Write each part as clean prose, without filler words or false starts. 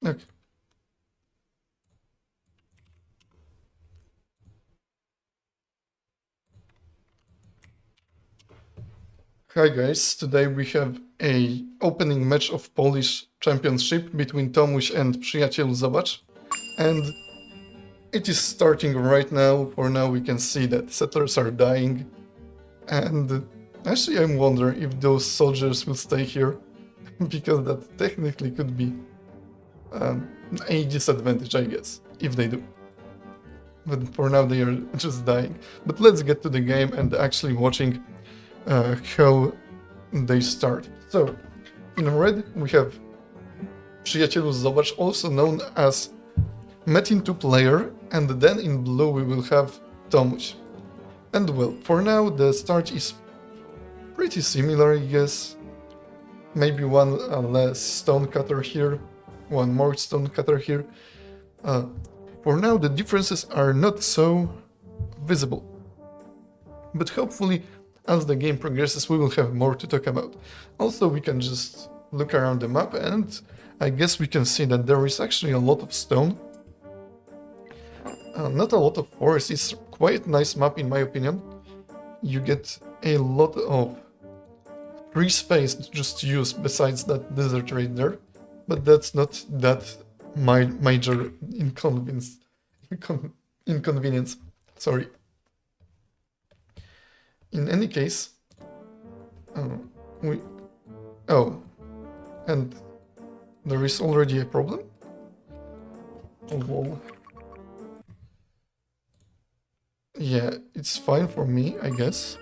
Okay. Hi guys, today we have a opening match of Polish Championship between Tomuś and PrzyjacieluZobacz, and it is starting right now. For now we can see that settlers are dying, and actually I'm wondering if those soldiers will stay here, because that technically could be a disadvantage, I guess, if they do. But for now they are just dying. But let's get to the game and actually watching how they start. So, in red we have PrzyjacieluZobacz, also known as Metin 2 player, and then in blue we will have Tomuś. And well, for now the start is pretty similar, I guess. Maybe one less stone cutter here, one more stone cutter here. For now the differences are not so visible, but hopefully as the game progresses we will have more to talk about. Also, we can just look around the map and I guess we can see that there is actually a lot of stone. Not a lot of forest. It's quite a nice map in my opinion. You get a lot of free space just to use besides that desert right there, but that's not that major inconvenience. Sorry. In any case, and there is already a problem. Oh, whoa. Yeah, it's fine for me, I guess.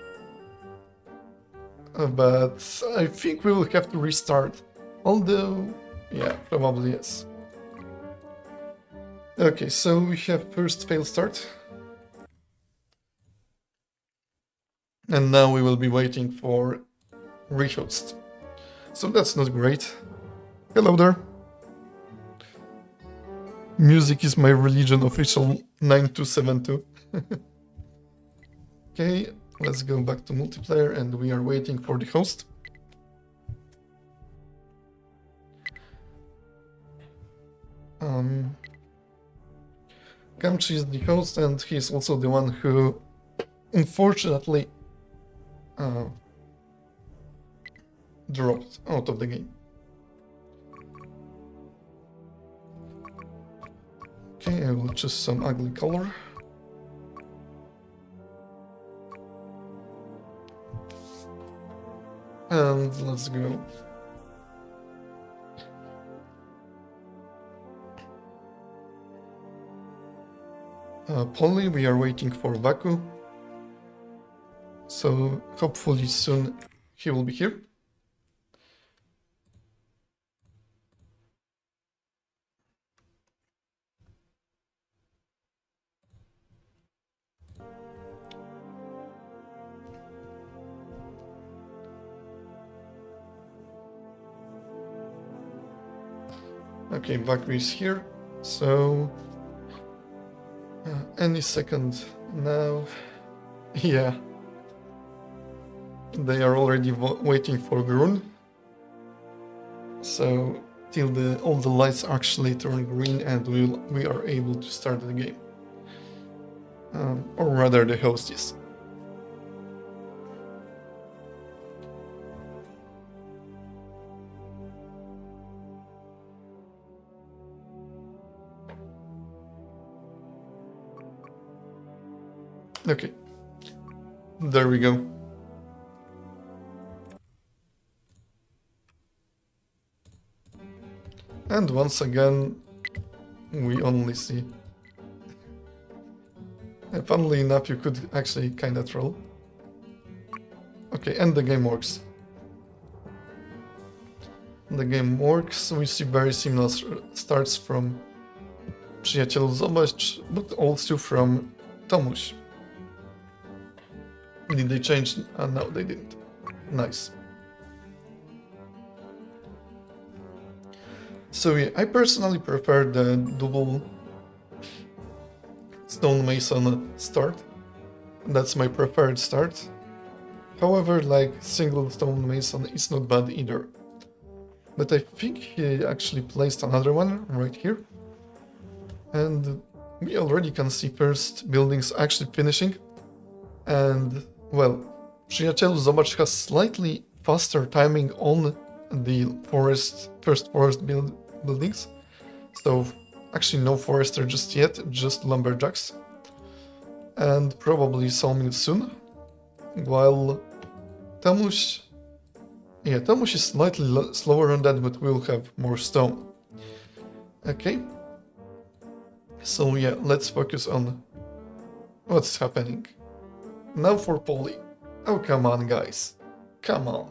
But I think we will have to restart. Although, yeah, probably yes. Okay, so we have first fail start. And now we will be waiting for rehost. So that's not great. Hello there. Music is my religion official 9272. Okay, let's go back to multiplayer and we are waiting for the host. Kamchi is the host and he's also the one who unfortunately dropped out of the game. Okay, I will choose some ugly color. And let's go. Polly, we are waiting for Baku. So hopefully soon he will be here. Okay, Baku is here, so any second now. Yeah. They are already waiting for Grun. So till all the lights actually turn green and we are able to start the game. Or rather the host is. Okay. There we go. And once again, we only see. Funnily enough, you could actually kinda troll. Okay, and the game works. The game works, we see very similar starts from PrzyjacieluZobacz, but also from Tomuś. Did they change? No, they didn't. Nice. So yeah, I personally prefer the double stonemason start. That's my preferred start. However, like single stonemason is not bad either. But I think he actually placed another one right here. And we already can see first buildings actually finishing. And, well, PrzyjacieluZobacz has slightly faster timing on the first forest buildings. So, actually no forester just yet, just lumberjacks. And probably sawmill soon. While Tomuś... Yeah, Tomuś is slightly slower on that, but we'll have more stone. Okay. So yeah, let's focus on what's happening. Now for Polly. Oh, come on, guys. Come on.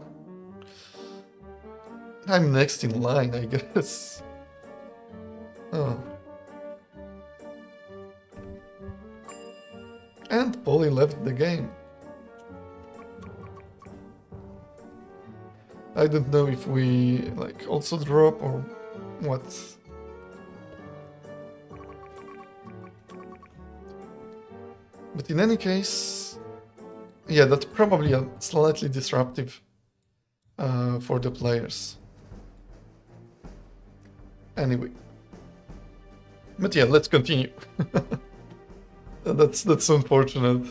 I'm next in line, I guess. Oh. And Polly left the game. I don't know if we like also drop or what. But in any case, yeah, that's probably a slightly disruptive for the players. Anyway. But yeah, let's continue. That's unfortunate.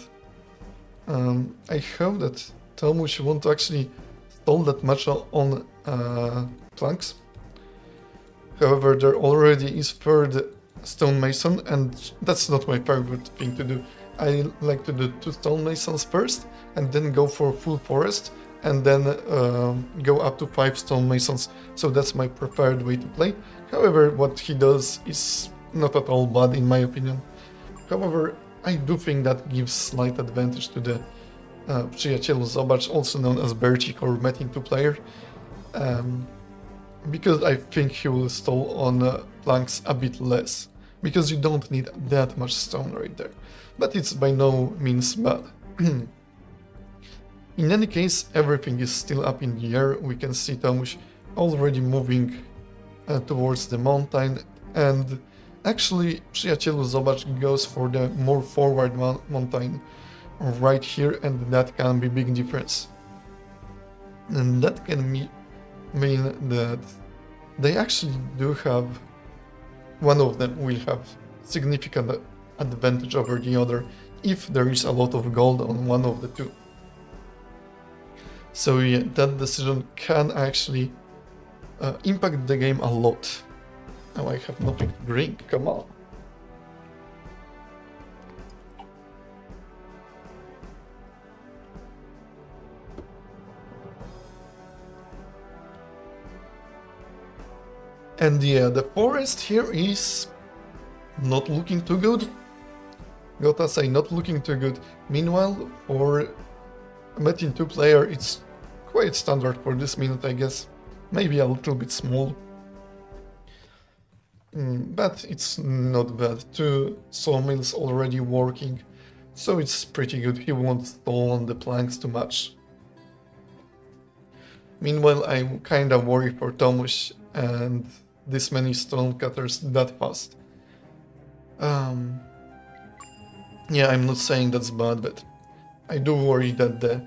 I hope that Tomuś won't actually stall that much on planks. However, there already is third stonemason, and that's not my favorite thing to do. I like to do 2 stonemasons first, and then go for full forest, and then go up to 5 stonemasons. So that's my preferred way to play. However, what he does is not at all bad in my opinion. However, I do think that gives slight advantage to the PrzyjacieluZobacz, also known as Bercik or Metin 2 player, because I think he will stall on planks a bit less, because you don't need that much stone right there. But it's by no means bad. In any case, everything is still up in the air. We can see Tomuś already moving towards the mountain, and actually PrzyjacieluZobacz goes for the more forward mountain right here, and that can be big difference. And that can mean that they actually do have, one of them will have significant advantage over the other if there is a lot of gold on one of the two. So yeah, that decision can actually impact the game a lot. Now I have nothing to drink, come on. And yeah, the forest here is not looking too good. Gotta say, not looking too good. Meanwhile, for Metin 2 player, it's quite standard for this minute, I guess. Maybe a little bit small. But it's not bad. 2 sawmills already working, so it's pretty good. He won't stall on the planks too much. Meanwhile, I'm kinda worried for Tomuś and this many stone cutters that fast. Yeah, I'm not saying that's bad, but I do worry that the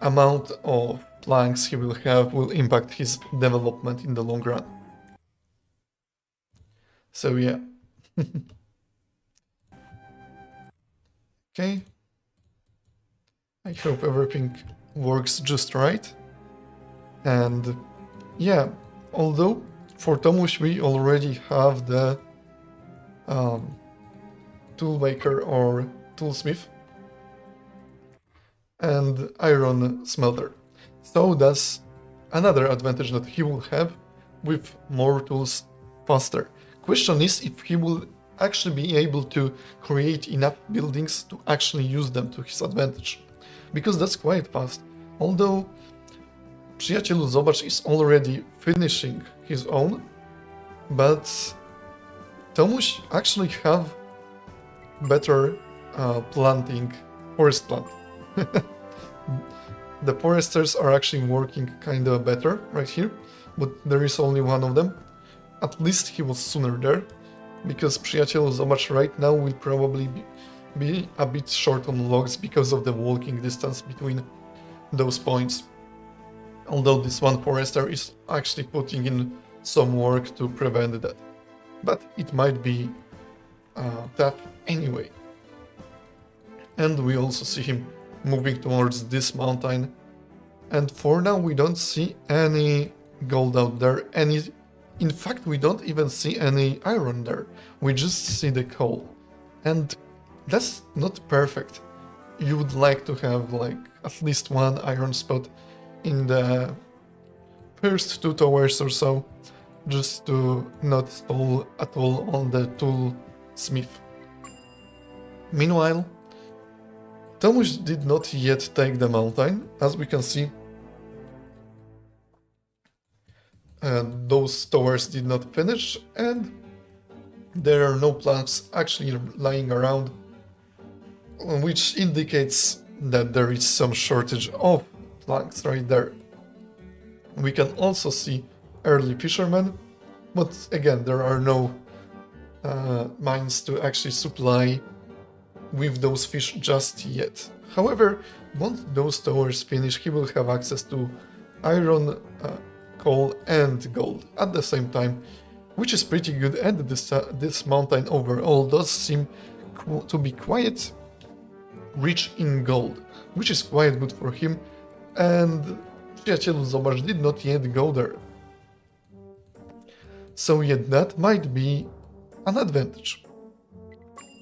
amount of planks he will have will impact his development in the long run. So yeah. Okay. I hope everything works just right. And yeah, although for Tomuś we already have the toolmaker or toolsmith and iron smelter. So that's another advantage that he will have with more tools faster. Question is if he will actually be able to create enough buildings to actually use them to his advantage. Because that's quite fast. Although PrzyjacieluZobacz is already finishing his own, but Tomuś actually have better planting, forest plant. The foresters are actually working kinda better right here, but there is only one of them. At least he was sooner there, because PrzyjacieluZobacz right now will probably be a bit short on logs because of the walking distance between those points. Although this one forester is actually putting in some work to prevent that. But it might be tough anyway. And we also see him moving towards this mountain. And for now we don't see any gold out there. In fact, we don't even see any iron there. We just see the coal. And that's not perfect. You would like to have like at least one iron spot in the first 2 towers or so, just to not stall at all on the toolsmith. Meanwhile, Tomuś did not yet take the mountain. As we can see, those towers did not finish, and there are no planks actually lying around, which indicates that there is some shortage of planks right there. We can also see early fishermen, but again, there are no mines to actually supply with those fish just yet. However, once those towers finish, he will have access to iron, coal and gold at the same time, which is pretty good, and this mountain overall does seem to be quite rich in gold, which is quite good for him, and PrzyjacieluZobacz did not yet go there. So yet that might be an advantage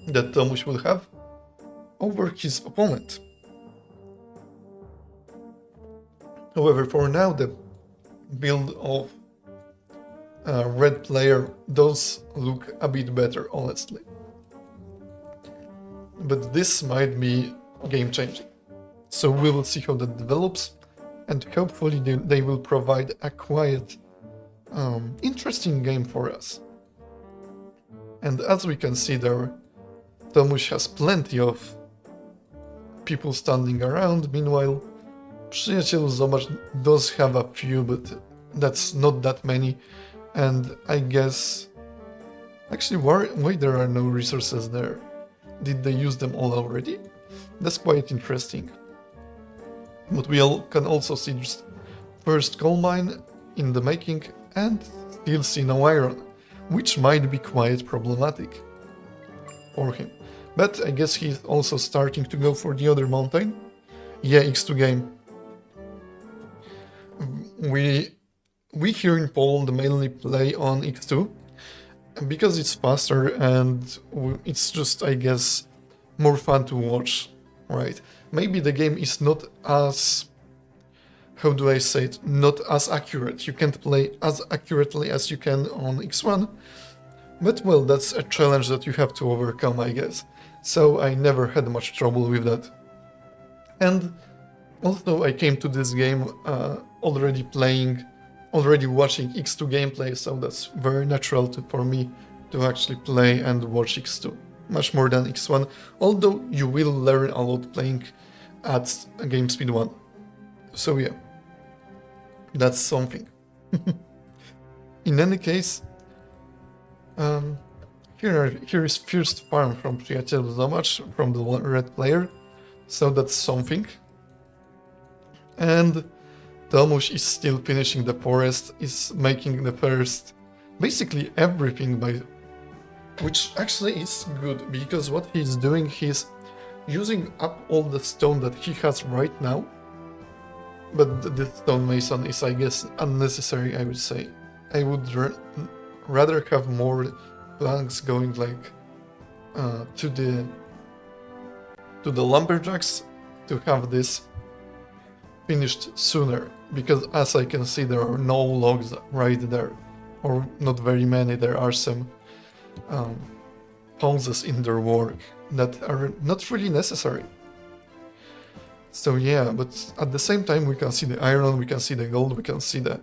that Tomuś will have over his opponent. However, for now the build of red player does look a bit better, honestly. But this might be game changing. So we will see how that develops, and hopefully they will provide a quite interesting game for us. And as we can see there, Tomuś has plenty of people standing around. Meanwhile, PrzyjacieluZobacz does have a few, but that's not that many. And I guess... Actually, why there are no resources there? Did they use them all already? That's quite interesting. But we can also see just first coal mine in the making, and still see no iron, which might be quite problematic for him. But I guess he's also starting to go for the other mountain. Yeah, X2 game. We here in Poland mainly play on X2 because it's faster and it's just, I guess, more fun to watch, right? Maybe the game is not as, how do I say it, not as accurate. You can't play as accurately as you can on X1, but well, that's a challenge that you have to overcome, I guess. So I never had much trouble with that. And also I came to this game already watching X2 gameplay, so that's very natural for me to actually play and watch X2, much more than X1, although you will learn a lot playing at game speed 1. So yeah, that's something. In any case, here is first farm from PrzyjacieluZobacz, from the red player, so that's something. And Tomuś is still finishing the forest, is making the first, basically everything which actually is good, because what he's doing, he's using up all the stone that he has right now, but the stonemason is, I guess, unnecessary, I would say. I would rather have more planks going like to the lumberjacks to have this finished sooner, because as I can see there are no logs right there, or not very many. There are some pauses in their work that are not really necessary. So yeah, but at the same time we can see the iron, we can see the gold, we can see the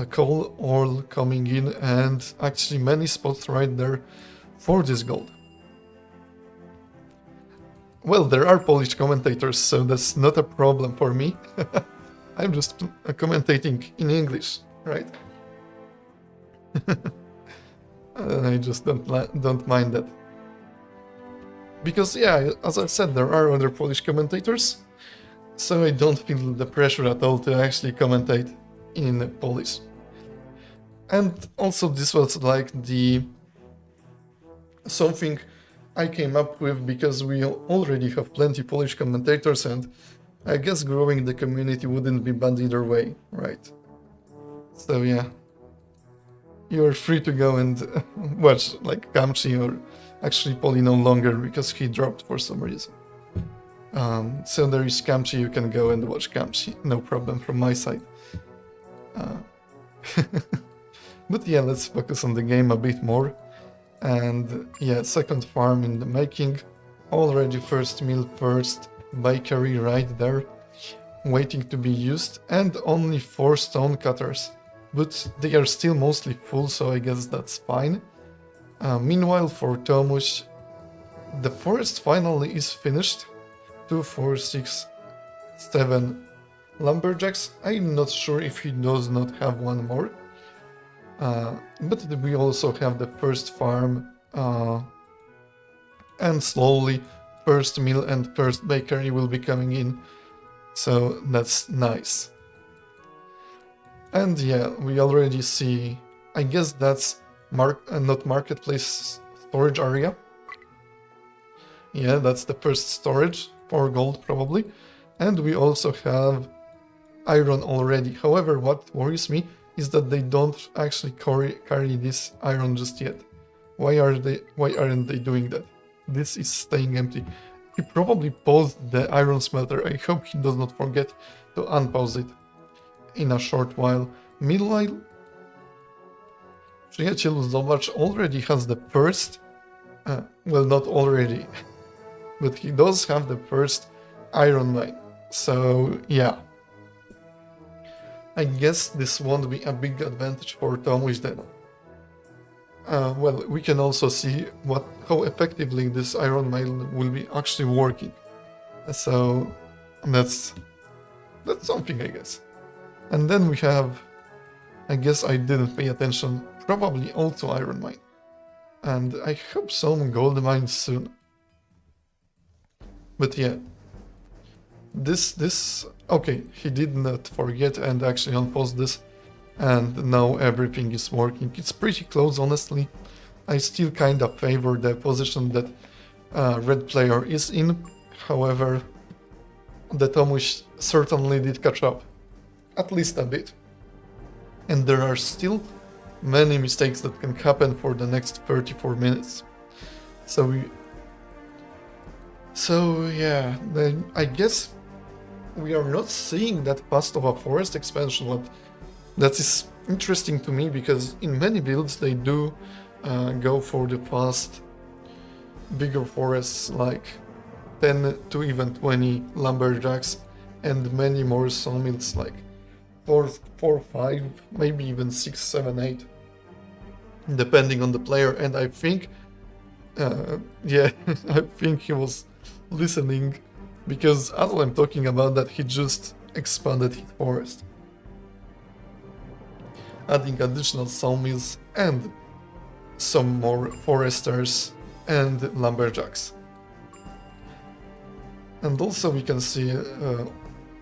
coal all coming in, and actually many spots right there for this gold. Well, there are Polish commentators, so that's not a problem for me. I'm just commentating in English, right? I just don't mind that. Because yeah, as I said, there are other Polish commentators, so I don't feel the pressure at all to actually commentate in Polish. And also this was like the something I came up with because we already have plenty Polish commentators, and I guess growing the community wouldn't be bad either way, right? So yeah, you're free to go and watch like Kamchi, or actually Poli no longer because he dropped for some reason. So there is Kamchi, you can go and watch Kamchi, no problem from my side. But yeah, let's focus on the game a bit more. And yeah, second farm in the making. Already first mill, first bakery right there, waiting to be used, and only 4 stone cutters. But they are still mostly full, so I guess that's fine. Meanwhile, for Tomuś, the forest finally is finished. 2, 4, 6, 7 lumberjacks. I'm not sure if he does not have one more. But we also have the first farm, and slowly first mill and first bakery will be coming in, so that's nice. And yeah, we already see, I guess that's not marketplace, storage area. Yeah, that's the first storage for gold probably. And we also have iron already. However, what worries me is that they don't actually carry this iron just yet. Why aren't they doing that? This is staying empty. He probably paused the iron smelter. I hope he does not forget to unpause it in a short while. Meanwhile, PrzyjacieluZobacz already has the first, well, not already, but he does have the first iron mine. So yeah, I guess this won't be a big advantage for Tomuś then. Well, we can also see how effectively this iron mine will be actually working. So that's something, I guess. And then we have, I guess I didn't pay attention, probably also iron mine. And I hope some gold mines soon. But yeah, this okay, he did not forget and actually unpause this, and now everything is working. It's pretty close, honestly. I still kinda favor the position that red player is in. However, the Tomuś certainly did catch up, at least a bit. And there are still many mistakes that can happen for the next 34 minutes. So yeah, then I guess we are not seeing that fast of a forest expansion. That is interesting to me, because in many builds they do go for the fast, bigger forests, like 10 to even 20 lumberjacks and many more sawmills, like 4, 5, maybe even 6, 7, 8, depending on the player. And I think, yeah, I think he was listening, because as I'm talking about that, he just expanded his forest, adding additional sawmills and some more foresters and lumberjacks. And also we can see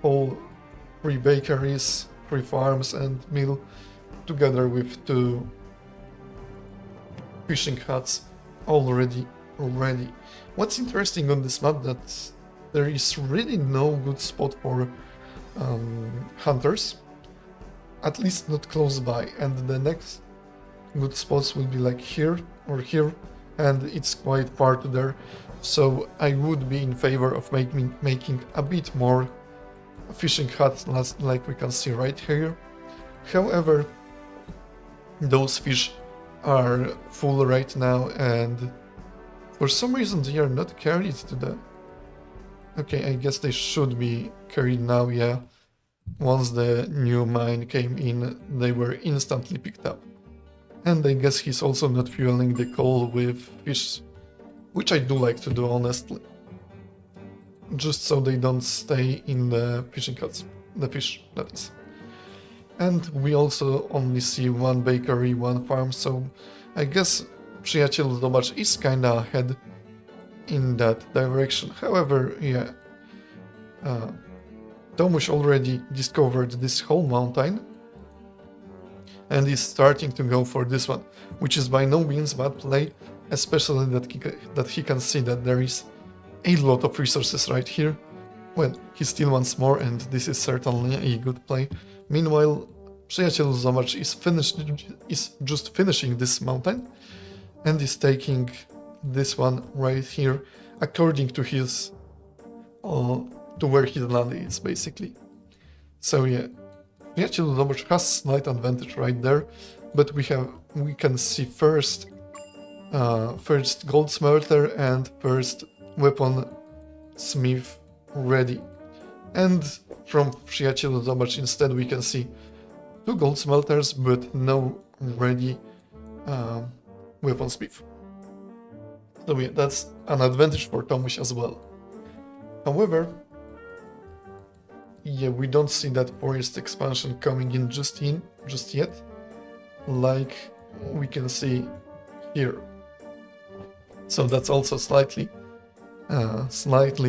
all 3 bakeries, 3 farms and mill, together with 2 fishing huts already ready. What's interesting on this map, that there is really no good spot for hunters, at least not close by, and the next good spots will be like here or here, and it's quite far to there. So I would be in favor of making a bit more fishing huts, like we can see right here. However, those fish are full right now, and for some reason they are not carried to the... Okay, I guess they should be carried now, yeah. Once the new mine came in, they were instantly picked up. And I guess he's also not fueling the coal with fish, which I do like to do, honestly. Just so they don't stay in the fishing huts. The fish, that is. And we also only see 1 bakery, 1 farm, so I guess PrzyjacieluZobacz is kinda ahead in that direction. However, yeah, Tomuś already discovered this whole mountain and is starting to go for this one, which is by no means bad play, especially that he can see that there is a lot of resources right here. Well, he still wants more, and this is certainly a good play. Meanwhile, PrzyjacieluZobacz is just finishing this mountain and is taking this one right here according to his to where his land is, basically. So yeah, PrzyjacieluZobacz has slight advantage right there, but we can see first gold smelter and first weapon smith ready. And from PrzyjacieluZobacz instead we can see 2 gold smelters but no ready weaponsmith. So yeah, that's an advantage for Tomuś as well. However, yeah, we don't see that forest expansion coming in just yet, like we can see here. So that's also slightly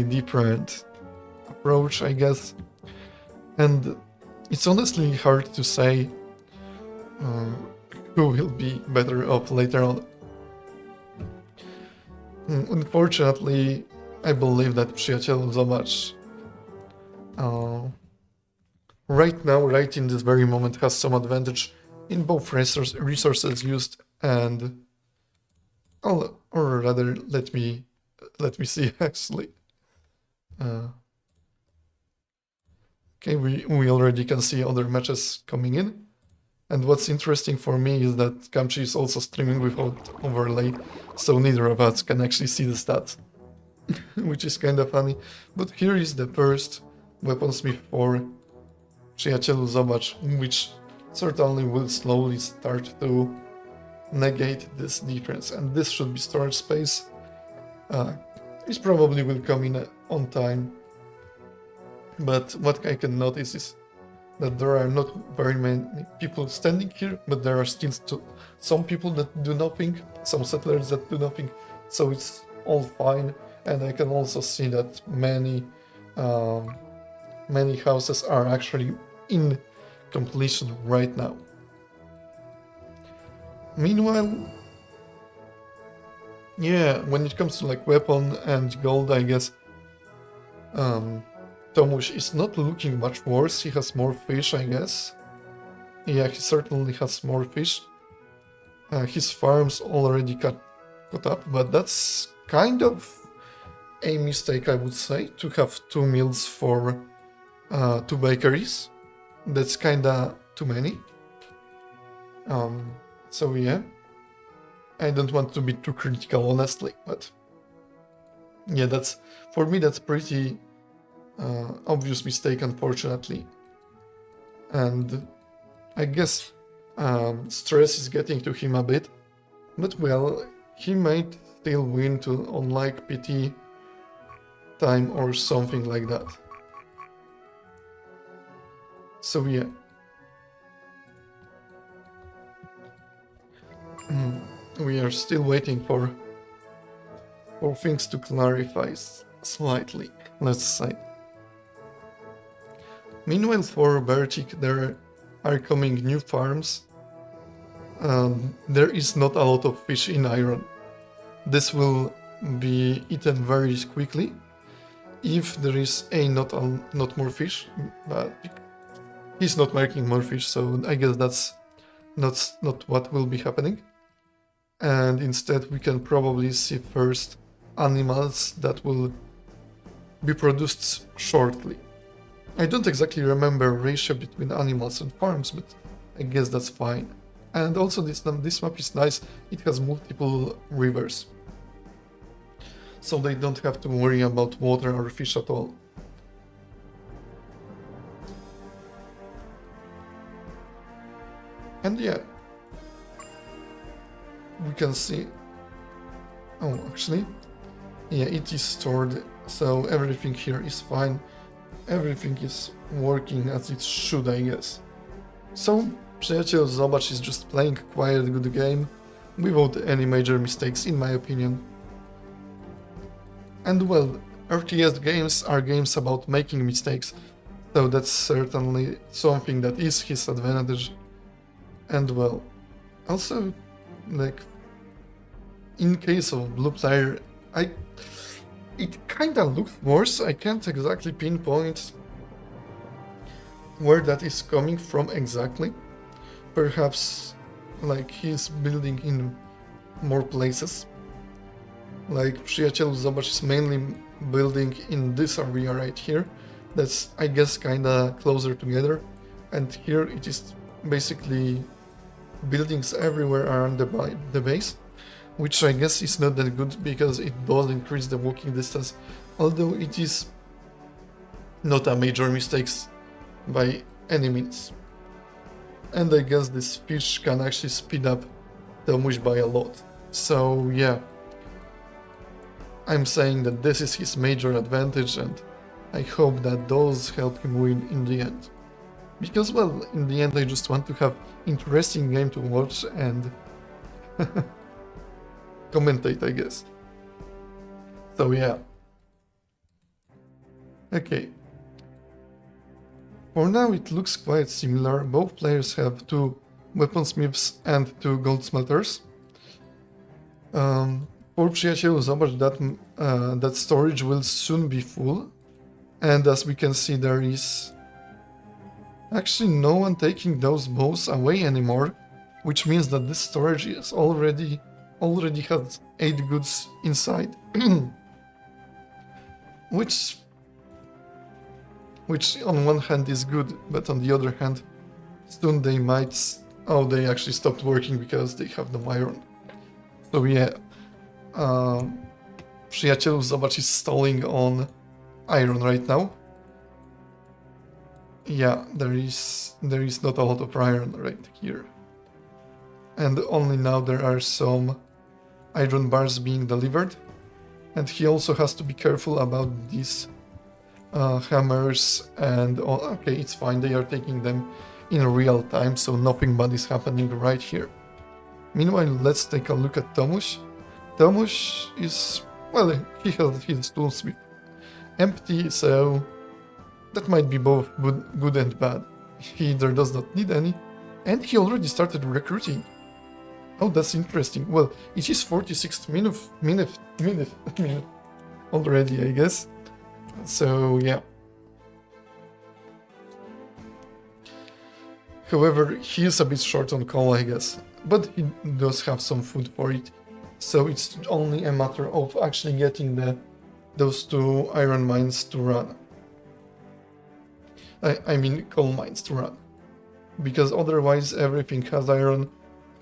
different approach, I guess. And it's honestly hard to say who will be better off later on. Unfortunately, I believe that PrzyjacieluZobacz right now, right in this very moment, has some advantage in both resources used and, or rather, let me see actually. Okay, we already can see other matches coming in. And what's interesting for me is that Kamchi is also streaming without overlay, so neither of us can actually see the stats, which is kind of funny. But here is the first weaponsmith for PrzyjacieluZobacz, which certainly will slowly start to negate this difference. And this should be storage space. This probably will come in on time. But what I can notice is that there are not very many people standing here, but there are still some people that do nothing, some settlers that do nothing, so it's all fine. And I can also see that many houses are actually in completion right now. Meanwhile, yeah, when it comes to like weapon and gold, I guess Tomuś is not looking much worse. He has more fish, I guess. Yeah, he certainly has more fish. His farm's already caught up, but that's kind of a mistake, I would say, to have 2 mills for 2 bakeries. That's kinda too many. So yeah, I don't want to be too critical, honestly, but yeah, for me that's pretty obvious mistake, unfortunately. And I guess stress is getting to him a bit, but well, he might still win on like PT time or something like that. So yeah. We are still waiting for things to clarify slightly, let's say. Meanwhile, for Bertik, there are coming new farms. There is not a lot of fish in iron. This will be eaten very quickly if there is not more fish, but he's not making more fish, so I guess that's not what will be happening. And instead we can probably see first animals that will be produced shortly. I don't exactly remember ratio between animals and farms, but I guess that's fine. And also this map is nice, it has multiple rivers, so they don't have to worry about water or fish at all. And yeah, we can see, oh actually, yeah, it is stored, so everything here is fine, everything is working as it should, I guess. So PrzyjacieluZobacz is just playing quiet good game, without any major mistakes in my opinion. And well, RTS games are games about making mistakes, So that's certainly something that is his advantage. And well, also, like, in case of blue player, it kinda looks worse. I can't exactly pinpoint where that is coming from exactly. Perhaps, like, he's building in more places. Like, PrzyjacieluZobacz is mainly building in this area right here. That's, I guess, kinda closer together. And here it is basically buildings everywhere around the base, which I guess is not that good because it does increase the walking distance, although it is not a major mistake by any means. And I guess this fish can actually speed up Tomuś by a lot. So yeah, I'm saying that this is his major advantage, and I hope that does help him win in the end. Because, well, in the end I just want to have interesting game to watch and commentate, I guess. So yeah. Okay. For now it looks quite similar. Both players have 2 weaponsmiths and 2 goldsmelters. For PrzyjacieluZobacz, that storage will soon be full, and as we can see, there is actually no one taking those bows away anymore, which means that this storage is already has 8 goods inside, which on one hand is good, but on the other hand, soon they might... Oh, they actually stopped working because they have no iron. So yeah, PrzyjacieluZobacz is stalling on iron right now. Yeah, there is not a lot of iron right here. And only now there are some iron bars being delivered. And he also has to be careful about these hammers and... Oh, okay, it's fine, they are taking them in real time, so nothing bad is happening right here. Meanwhile, let's take a look at Tomuś. Tomuś is... well, he has his toolsmith empty, so that might be both good and bad. He either does not need any, and he already started recruiting. Oh, that's interesting. Well, it is 46th minute already, I guess. So yeah. However, he is a bit short on coal, I guess, but he does have some food for it. So it's only a matter of actually getting those 2 iron mines to run. I mean coal mines to run. Because otherwise everything has iron,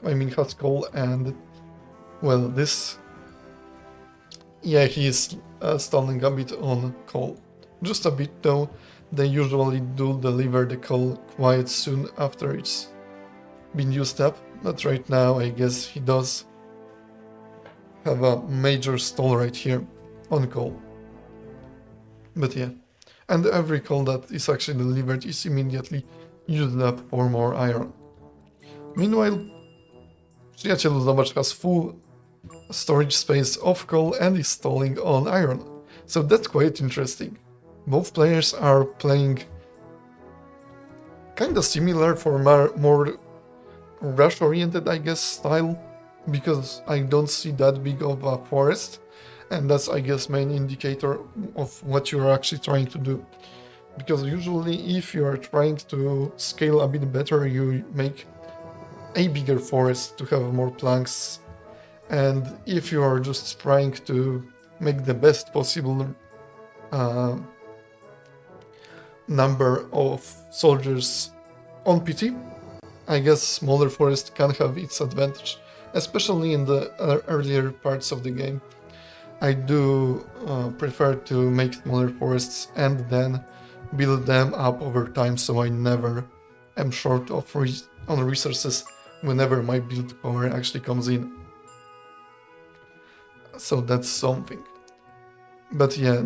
has coal, and... well, this... yeah, he is stalling a bit on coal. Just a bit though. They usually do deliver the coal quite soon after it's been used up, but right now I guess he does have a major stall right here on coal. But yeah, and every coal that is actually delivered is immediately used up for more iron. Meanwhile, PrzyjacieluZobacz has full storage space of coal and is stalling on iron, so that's quite interesting. Both players are playing kinda similar for more rush-oriented, I guess, style, because I don't see that big of a forest, and that's, I guess, main indicator of what you're actually trying to do. Because usually if you are trying to scale a bit better, you make a bigger forest to have more planks, and if you are just trying to make the best possible number of soldiers on PT, I guess smaller forest can have its advantage, especially in the earlier parts of the game. I do prefer to make smaller forests and then build them up over time, so I never am short of on resources whenever my build power actually comes in. So that's something. But yeah,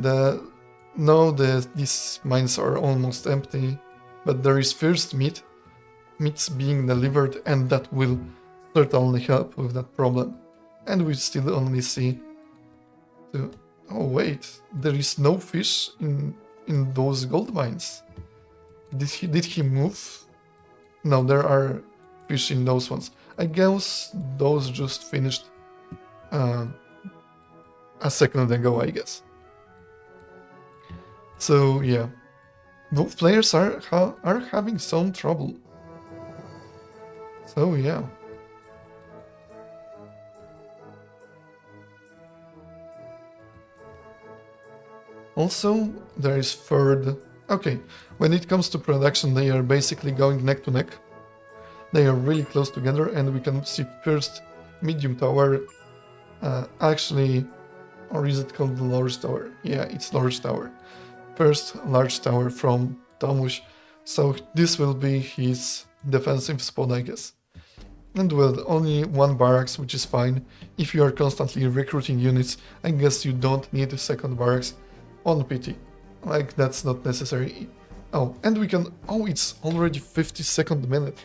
these mines are almost empty, but there is first meats being delivered, and that will certainly help with that problem. And we still only see oh wait, there is no fish in those gold mines. Did he move? No, there are fish in those ones. I guess those just finished a second ago, I guess. So yeah, both players are having some trouble. So yeah. Also, there is third. Okay, when it comes to production, they are basically going neck to neck. They are really close together, and we can see first medium tower. Actually, or is it called the large tower? Yeah, it's large tower. First large tower from Tomuś. So this will be his defensive spot, I guess. And with only one barracks, which is fine. If you are constantly recruiting units, I guess you don't need a second barracks on PT. Like, that's not necessary. Oh, and we can... Oh, it's already 52nd minute.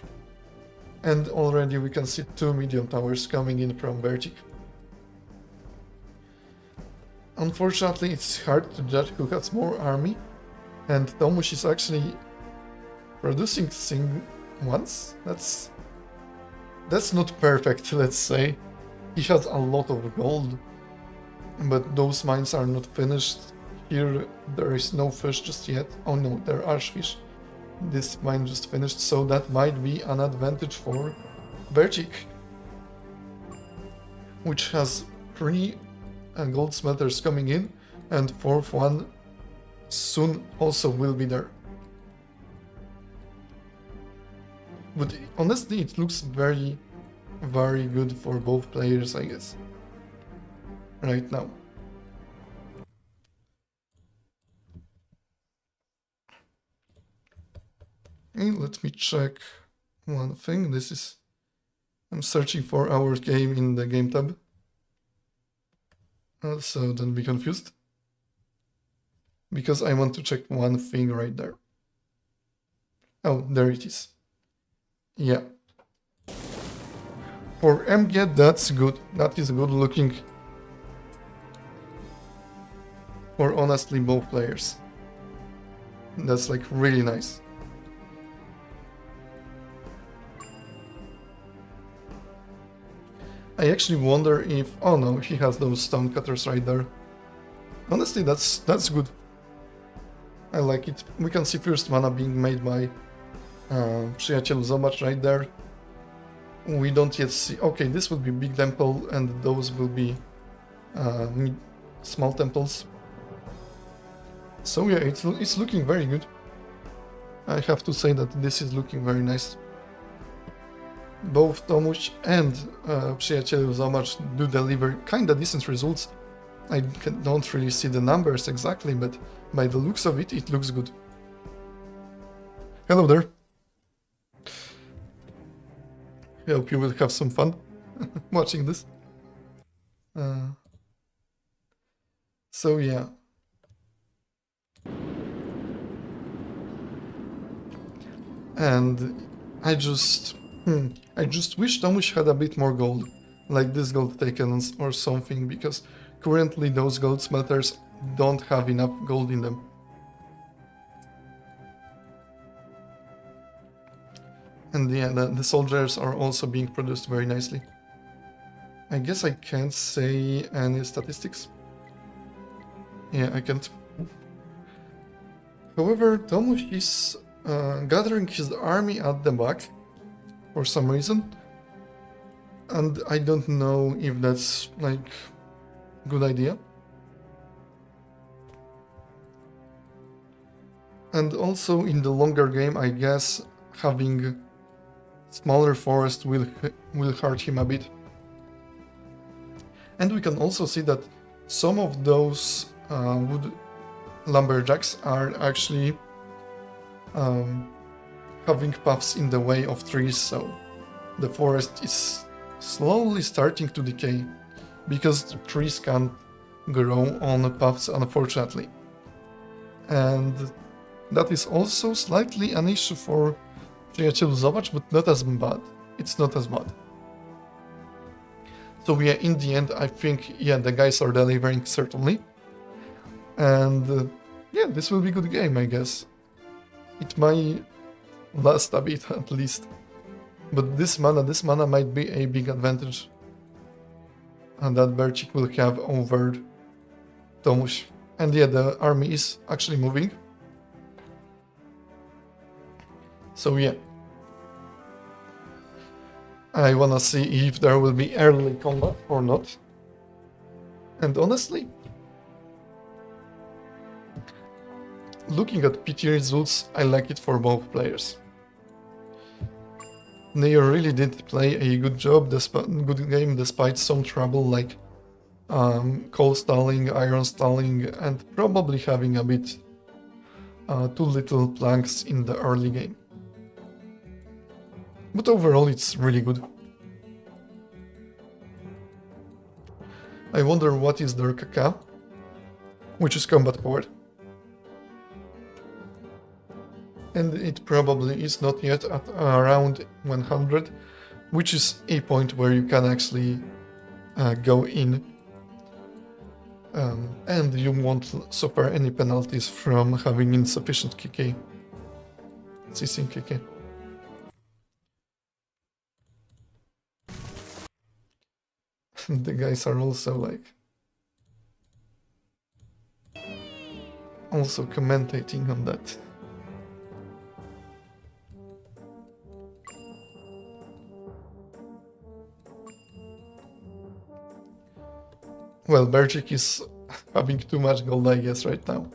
And already we can see 2 medium towers coming in from Vertic. Unfortunately, it's hard to judge who has more army. And Tomuś is actually producing thing once? That's not perfect, let's say. He has a lot of gold, but those mines are not finished. Here there is no fish just yet. Oh no, there are fish. This mine just finished, so that might be an advantage for Vertic, which has 3 gold smelters coming in, and 4th one soon also will be there. But honestly, it looks very, very good for both players, I guess, right now. Okay, let me check one thing. I'm searching for our game in the game tab. So don't be confused, because I want to check one thing right there. Oh, there it is. Yeah. For MG, that's good. That is good looking for honestly both players. That's like really nice. I actually wonder if... Oh no, he has those stone cutters right there. Honestly, that's good. I like it. We can see first mana being made by PrzyjacieluZobacz right there. We don't yet see... Okay, this would be big temple, and those will be small temples. So yeah, it's looking very good. I have to say that this is looking very nice. Both Tomuś and PrzyjacieluZobacz do deliver kinda decent results. I don't really see the numbers exactly, but by the looks of it, it looks good. Hello there. I hope you will have some fun watching this. So yeah. And I just wish Tomuś had a bit more gold, like this gold takens or something, because currently those gold smelters don't have enough gold in them. And yeah, the soldiers are also being produced very nicely. I guess I can't say any statistics. Yeah, I can't. However, Tomuś is gathering his army at the back for some reason, and I don't know if that's like good idea. And also in the longer game, I guess having smaller forest will hurt him a bit. And we can also see that some of those wood lumberjacks are actually having paths in the way of trees, so the forest is slowly starting to decay, because the trees can't grow on the paths, unfortunately. And that is also slightly an issue for PrzyjacieluZobacz, but not as bad. It's not as bad. So yeah, in the end, I think, yeah, the guys are delivering, certainly. And yeah, this will be a good game, I guess. It might last a bit at least. But this mana might be a big advantage. And that Berchik will have over Tomuś. And yeah, the army is actually moving. So yeah. I wanna see if there will be early combat or not. And honestly, looking at PT results, I like it for both players. They really did play a good job, good game despite some trouble like coal stalling, iron stalling, and probably having a bit too little planks in the early game. But overall it's really good. I wonder what is their KK, which is combat powered. And it probably is not yet at around 100, which is a point where you can actually go in and you won't suffer any penalties from having insufficient KK. CC KK. The guys are also like also commentating on that. Well, Berchik is having too much gold, I guess, right now.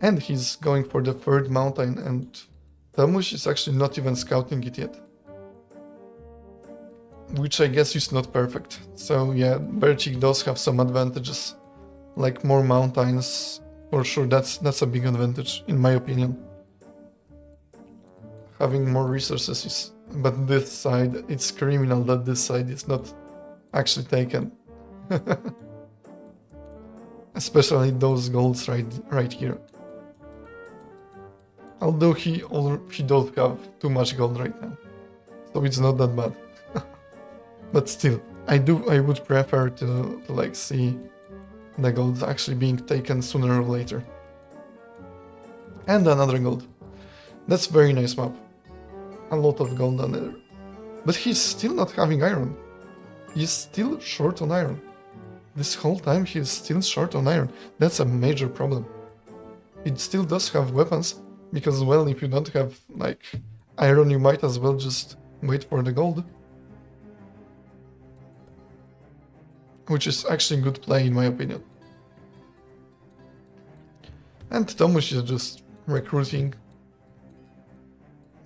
And he's going for the third mountain, and Tomuś is actually not even scouting it yet. Which I guess is not perfect. So yeah, Berchik does have some advantages. Like more mountains, for sure, that's a big advantage, in my opinion. Having more resources is... But this side, it's criminal that this side is not actually taken. Especially those golds right here. Although he does have too much gold right now, so it's not that bad. But still, I would prefer to like see the gold actually being taken sooner or later. And another gold. That's very nice map. A lot of gold on there. But he's still not having iron. He's still short on iron. This whole time he's still short on iron. That's a major problem. It still does have weapons, because well, if you don't have like iron, you might as well just wait for the gold. Which is actually good play in my opinion. And Tomuś is just recruiting.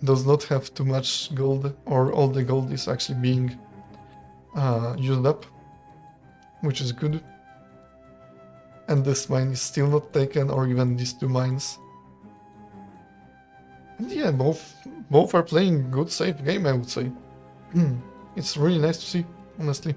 Does not have too much gold, or all the gold is actually being used up. Which is good. And this mine is still not taken, or even these two mines. And yeah, both are playing good, safe game, I would say. It's really nice to see, honestly.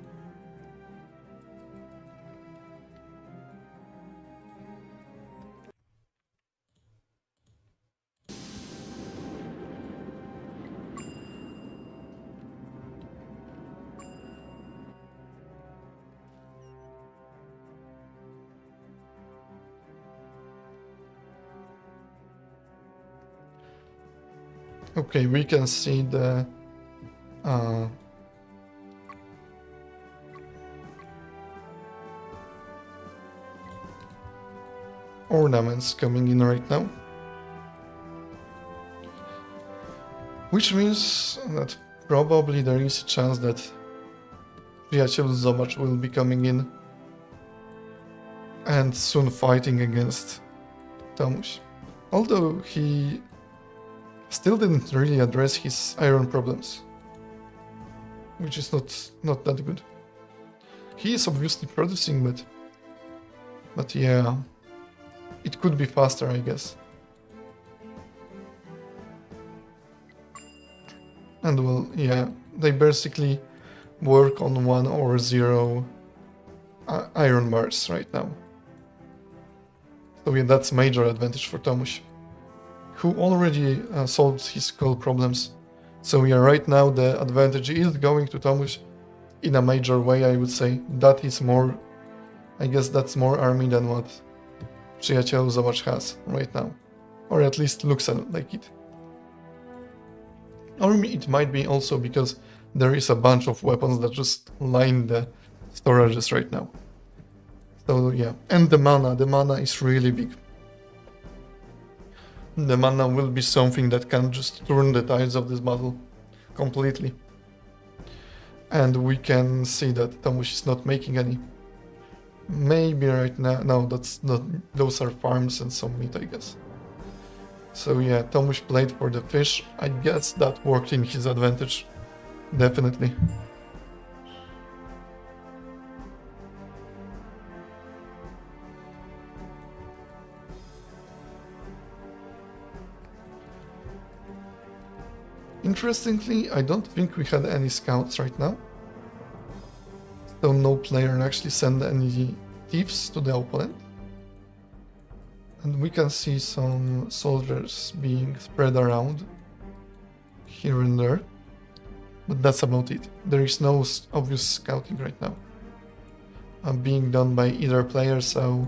Okay, we can see the ornaments coming in right now. Which means that probably there is a chance that PrzyjacieluZobacz will be coming in and soon fighting against Tomuś. Although he still didn't really address his iron problems, which is not that good. He is obviously producing, but yeah, it could be faster, I guess. And well, yeah, they basically work on 1 or 0 iron bars right now. So yeah, that's major advantage for Tomuś, who already solved his gold problems. So yeah, right now the advantage is going to Tomuś in a major way, I would say. That is more, I guess that's more army than what PrzyjacieluZobacz has right now. Or at least looks like it. Or it might be also because there is a bunch of weapons that just line the storages right now. So yeah, and the mana is really big. The mana will be something that can just turn the tides of this battle completely. And we can see that Tomuś is not making any. Maybe right now, no, that's not, those are farms and some meat, I guess. So yeah, Tomuś played for the fish. I guess that worked in his advantage. Definitely. Interestingly, I don't think we had any scouts right now. So no player actually sent any thieves to the opponent. And we can see some soldiers being spread around here and there. But that's about it. There is no obvious scouting right now being done by either player, so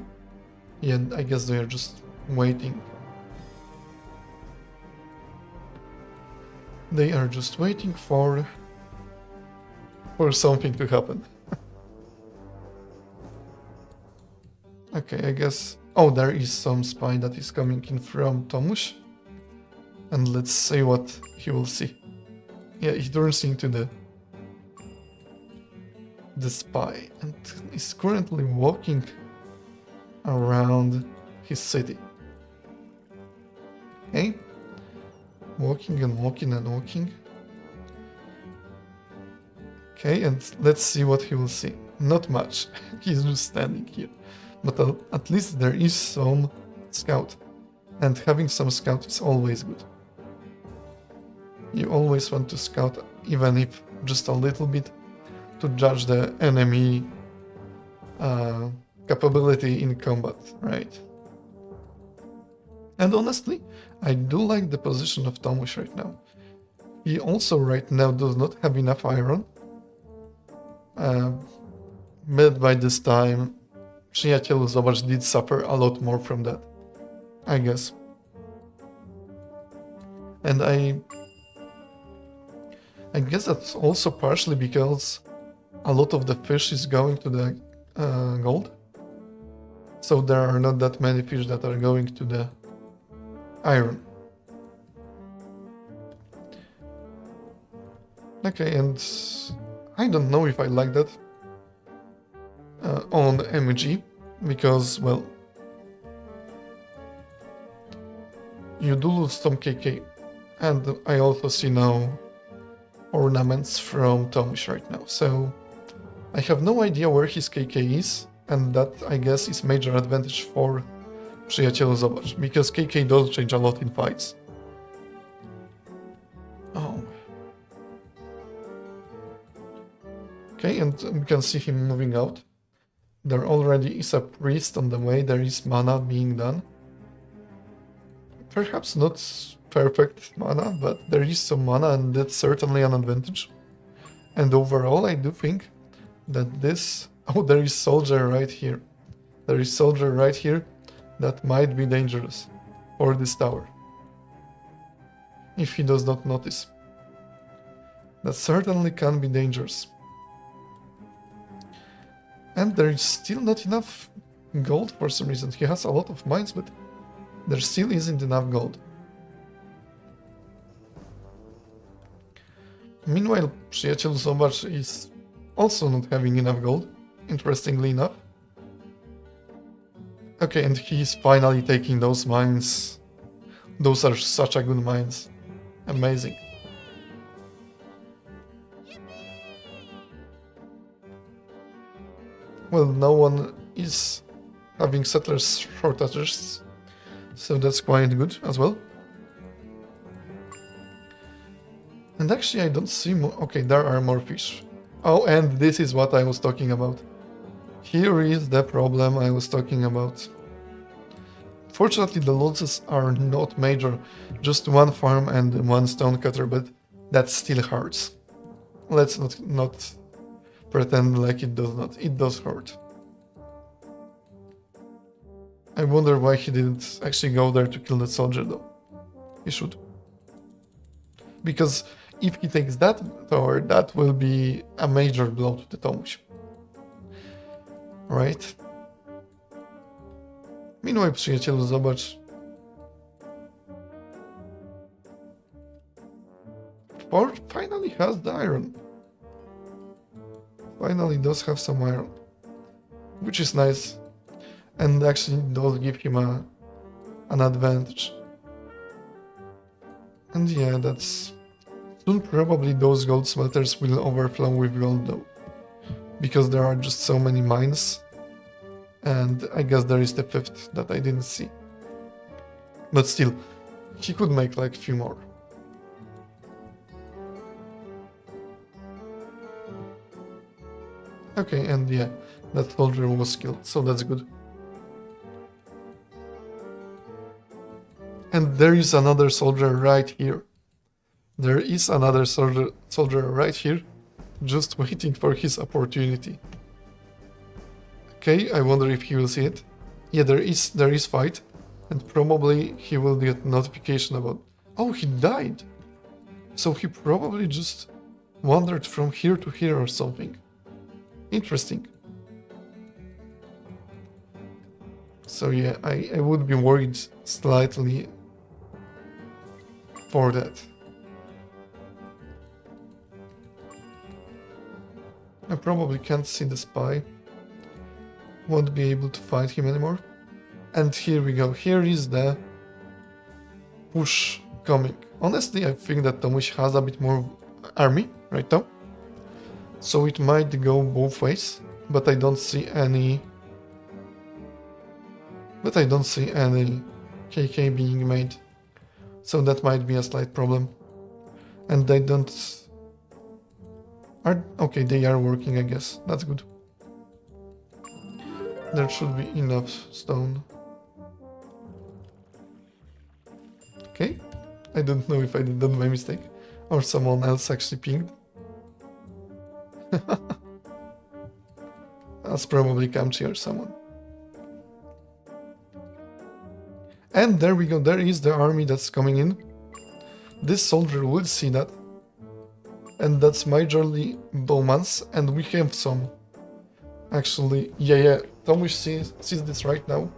yeah, I guess they are just waiting. They are just waiting for something to happen. Okay, I guess... Oh, there is some spy that is coming in from Tomuś. And let's see what he will see. Yeah, he turns into the spy and is currently walking around his city. Okay? Walking and walking and walking. Okay, and let's see what he will see. Not much. He's just standing here. But at least there is some scout. And having some scout is always good. You always want to scout, even if just a little bit, to judge the enemy capability in combat, right? And honestly, I do like the position of Tomuś right now. He also right now does not have enough iron. But by this time, PrzyjacieluZobacz did suffer a lot more from that, I guess. And I guess that's also partially because a lot of the fish is going to the gold. So there are not that many fish that are going to the iron. Okay, and I don't know if I like that on MG, because, well, you do lose some KK. And I also see now ornaments from Tomuś right now, so I have no idea where his KK is, and that, I guess, is major advantage for PrzyjacieluZobacz, because KK does change a lot in fights. Oh. Okay, and we can see him moving out. There already is a priest on the way, there is mana being done. Perhaps not perfect mana, but there is some mana, and that's certainly an advantage. And overall, I do think that this... Oh, there is soldier right here. There is soldier right here that might be dangerous for this tower. If he does not notice. That certainly can be dangerous. And there is still not enough gold for some reason. He has a lot of mines, but there still isn't enough gold. Meanwhile, PrzyjacieluZobacz is also not having enough gold, interestingly enough. Okay, and he's finally taking those mines. Those are such a good mines. Amazing. Well, no one is having settlers shortages, so that's quite good as well. And actually I don't see more... Okay, there are more fish. Oh, and this is what I was talking about. Here is the problem I was talking about. Fortunately, the losses are not major. Just one farm and one stonecutter, but that still hurts. Let's not pretend like it does not. It does hurt. I wonder why he didn't actually go there to kill that soldier, though. He should. Because if he takes that tower, that will be a major blow to the Tomuś. Right? Meanwhile, przyjacielu, zobacz. Ford finally has the iron. Finally does have some iron. Which is nice. And actually does give him an advantage. And yeah, that's... Soon probably those gold smelters will overflow with gold though. Because there are just so many mines. And I guess there is the fifth that I didn't see. But still, he could make like a few more. Okay, and yeah, that soldier was killed, so that's good. And there is another soldier right here. There is another soldier right here, just waiting for his opportunity. Okay, I wonder if he will see it. Yeah, there is fight, and probably he will get notification about... Oh, he died! So he probably just wandered from here to here or something. Interesting. So yeah, I would be worried slightly for that. I probably can't see the spy. Won't be able to fight him anymore. And here we go. Here is the push coming. Honestly, I think that Tomuś has a bit more army right now. So it might go both ways, but I don't see any... But I don't see any KK being made. So that might be a slight problem. And they don't... Okay, they are working, I guess. That's good. There should be enough stone. Okay. I don't know if I did that by mistake. Or someone else actually pinged. That's probably Kamchi or someone. And there we go, there is the army that's coming in. This soldier will see that. And that's majorly Bowman's, and we have some. Actually, yeah, Tomuś sees this right now.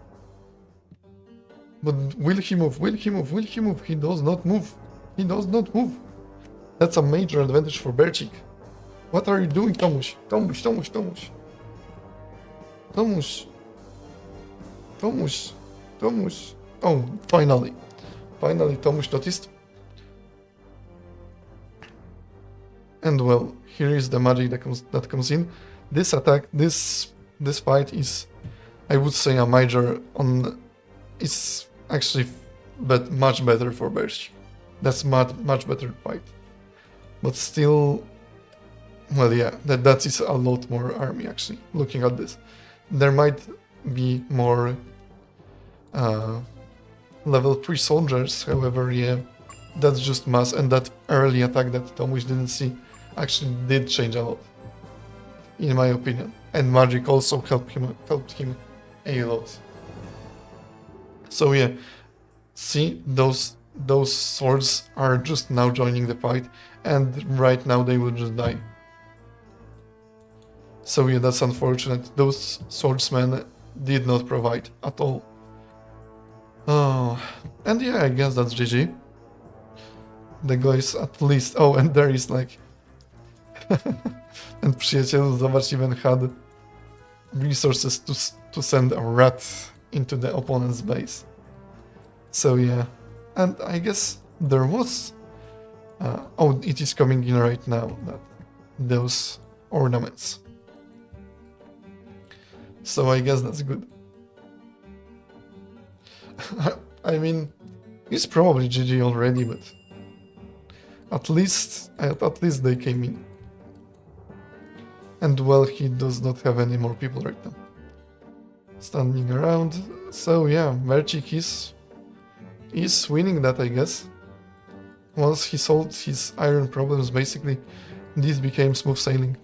But will he move? Will he move? Will he move? He does not move. He does not move. That's a major advantage for Bercik. What are you doing, Tomuś? Tomuś. Oh, finally. Finally, Tomuś noticed. And well, here is the magic that comes in. This attack, this fight is, I would say, a major on... It's actually much better for Bercik. That's much better fight. But still... Well, yeah, that is a lot more army, actually, looking at this. There might be more level 3 soldiers, however, yeah, that's just mass, and that early attack that Tomuś didn't see actually did change a lot, in my opinion. And magic also helped him a lot. So yeah, see, those swords are just now joining the fight, and right now they will just die. So yeah, that's unfortunate. Those swordsmen did not provide at all. Oh, and yeah, I guess that's GG. The guys at least... Oh, and there is like... And przyjacielu, zobacz, even had resources to send a rat into the opponent's base. So yeah, and I guess there was... oh, it is coming in right now, those ornaments. So I guess that's good. I mean, it's probably GG already, but at least they came in. And well, he does not have any more people right now standing around. So yeah, Bercik is winning that, I guess. Once he solved his iron problems, basically, this became smooth sailing.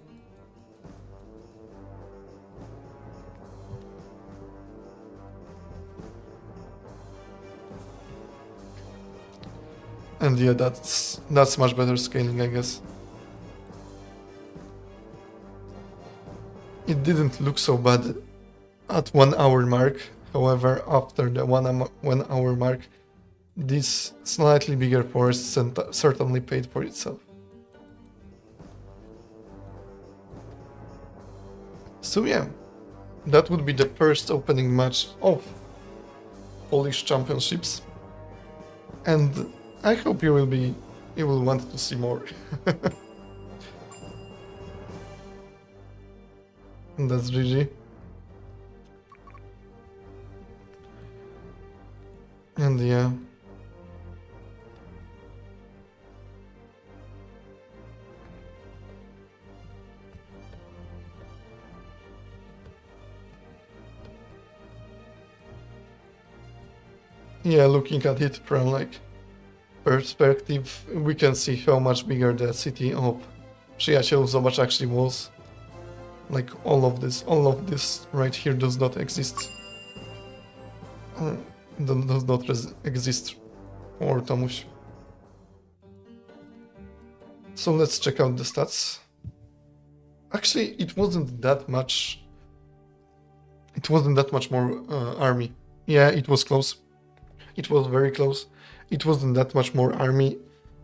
And yeah, that's much better scaling, I guess. It didn't look so bad at 1 hour mark. However, after the 1 hour mark, this slightly bigger forest certainly paid for itself. So yeah, that would be the first opening match of Polish Championships, and I hope you will want to see more. And that's GG. And yeah. Yeah, looking at it from like perspective, we can see how much bigger the city of PrzyjacieluZobacz actually was. Like all of this right here does not exist. Does not exist for Tomuś. So let's check out the stats. Actually, it wasn't that much. It wasn't that much more army. Yeah, it was close. It was very close. It wasn't that much more army,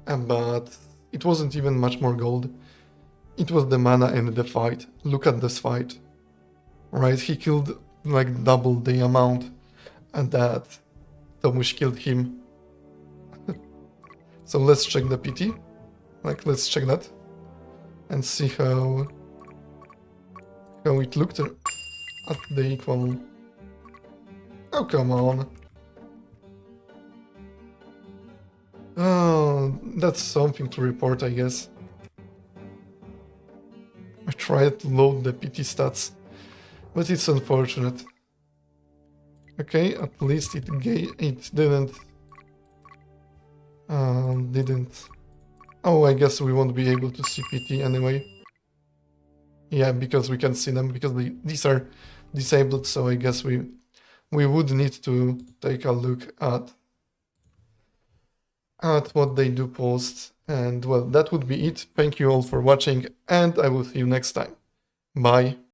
but it wasn't even much more gold. It was the mana and the fight. Look at this fight. Right, he killed like double the amount that Tomuś killed him. So let's check the PT. Like, let's check that. And see how it looked at the equal. Oh, come on. Oh, that's something to report, I guess. I tried to load the PT stats, but it's unfortunate. Okay, at least it didn't. Oh, I guess we won't be able to see PT anyway. Yeah, because we can see them because these are disabled. So I guess we would need to take a look at what they do post. And well, that would be it. Thank you all for watching, and I will see you next time. Bye.